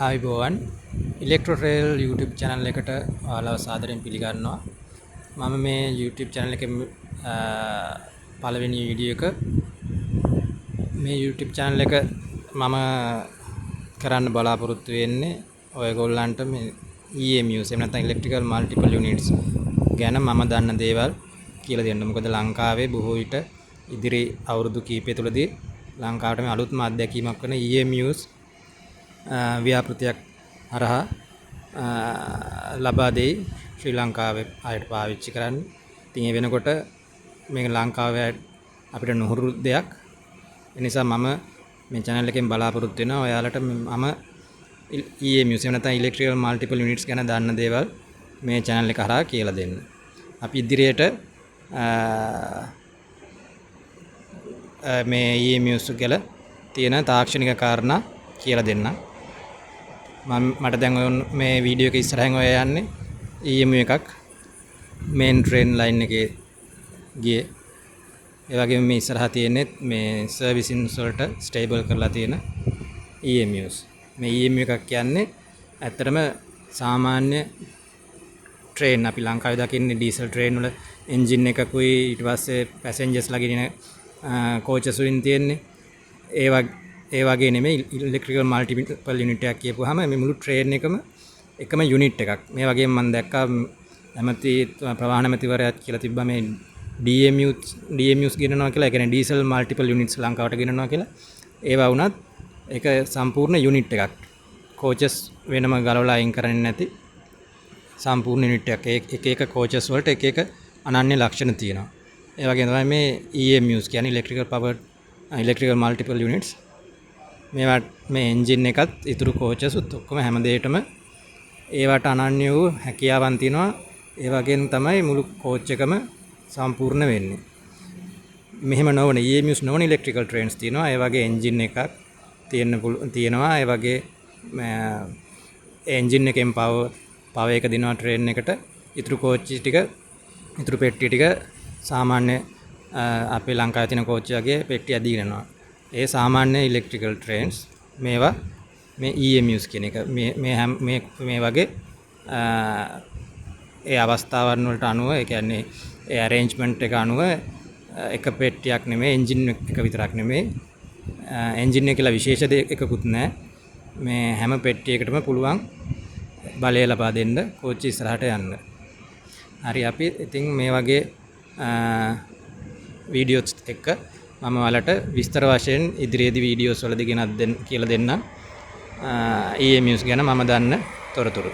ආයුබෝවන් electro rail YouTube channel එකට ඔයාලව සාදරයෙන් පිළිගන්නවා. මම මේ YouTube channel එකේ පළවෙනි වීඩියෝ එක මේ YouTube channel එක මම කරන්න බලාපොරොත්තු වෙන්නේ ඔයගොල්ලන්ට මේ EMUs එහෙම නැත්නම් electrical multiple units ගැන මම දන්න දේවල් කියලා දෙන්න. මොකද ලංකාවේ බොහෝ විට ඉදිරි අවුරුදු කිහිපය තුළදී ලංකාවට මේ අලුත්ම අත්දැකීමක් වන EMUs ව්‍යාපෘතියක් හරහා ලබා දෙයි ශ්‍රී ලංකාවේ අයට පාවිච්චි කරන්න. ඉතින් ඒ වෙනකොට මේක ලංකාවේ අපිට නුහුරු දෙයක්. ඒ නිසා මම මේ channel එකෙන් බලාපොරොත්තු වෙනවා ඔයාලට මම EMUs එහෙම නැත්නම් electrical multiple units ගැන දන්න දේවල් මේ channel එක හරහා කියලා දෙන්න. අපි ඉදිරියට මේ EMUs වල තියෙන තාක්ෂණික කාරණා කියලා දෙන්න. මට දැන් මේ වීඩියෝ එක ඉස්සරහින් ඔය යන්නේ EMU එකක් මේන් ට්‍රේන් ලයින් එකේ ගියේ. ඒ වගේම මේ ඉස්සරහා තියෙන්නේ මේ සර්විසින්ස් වලට ස්ටේබල් කරලා තියෙන EMUs. මේ EMU එකක් කියන්නේ ඇත්තටම සාමාන්‍ය ට්‍රේන් අපි ලංකාවේ දකින්නේ ඩීසල් ට්‍රේන් වල එන්ජින් එකකුයි ඊට පස්සේ පැසෙන්ජර්ස්ලා ගෙනින කෝචස් වලින් තියෙන්නේ. ඒ වගේ නෙමෙයි ඉලෙක්ට්‍රිකල් මල්ටිපල් යුනිට් එකක් කියපුවාම මේ මුළු ට්‍රේන් එකම යුනිට් එකක්. මේ වගේම මම දැක්කා ඇමති ප්‍රවාහන ඇමතිවරයාත් කියලා තිබ්බා මේ DMUs ගෙනනවා කියලා. ඒ කියන්නේ ඩීසල් මල්ටිපල් යුනිට්ස් ලංකාවට ගෙනනවා කියලා. ඒවා වුණත් ඒක සම්පූර්ණ යුනිට් එකක්. කෝචස් වෙනම ගලවලා අයින් කරන්නේ නැති සම්පූර්ණ යුනිට් එකක්. එක කෝචස් වලට එක අනන්‍ය ලක්ෂණ තියෙනවා. ඒ වගේම තමයි මේ EMUs කියන්නේ electrical multiple units. මේවා මේ එන්ජින් එකත් ඉතුරු කෝචස් ඔක්කොම හැම දෙයකටම ඒවට අනන්‍ය වූ හැකියාවන් තියෙනවා. ඒ වගේම තමයි මුළු කෝච් එකම සම්පූර්ණ වෙන්නේ. මෙහෙම නොවන EMUs නොවන electrical trains තියෙනවා. ඒ වගේ එන්ජින් එකක් තියෙනවා. ඒ වගේ එන්ජින් එකෙන් පව එක දෙනවා ට්‍රේන් එකට. ඉතුරු කෝච්චි ටික ඉතුරු පෙට්ටිය ටික සාමාන්‍ය අපේ ලංකාවේ තියෙන කෝච්චි වගේ පෙට්ටිය දීනවා. ඒ සාමාන්‍ය ඉලෙක්ට්‍රිකල් ට්‍රේන්ස් මේවා මේ EMUs කියන එක මේ වගේ ඒ අවස්ථාවන් වලට අනුව ඒ කියන්නේ ඒ arrangement එක අනුව එක පෙට්ටියක් නෙමෙයි එන්ජින් එක විතරක් නෙමෙයි එන්ජින් එක කියලා විශේෂ දෙයක්කුත් නැහැ. මේ හැම පෙට්ටියකටම පුළුවන් බලය ලබා දෙන්න කෝච්චි ඉස්සරහට යන්න. හරි අපි ඉතින් මේ වගේ වීඩියෝස් එක මම ඔයාලට විස්තර වශයෙන් ඉදිරියේදී වීඩියෝස් වලදී ගෙනත් කියලා දෙන්නම් EMUs ගැන මම දන්න තොරතුරු.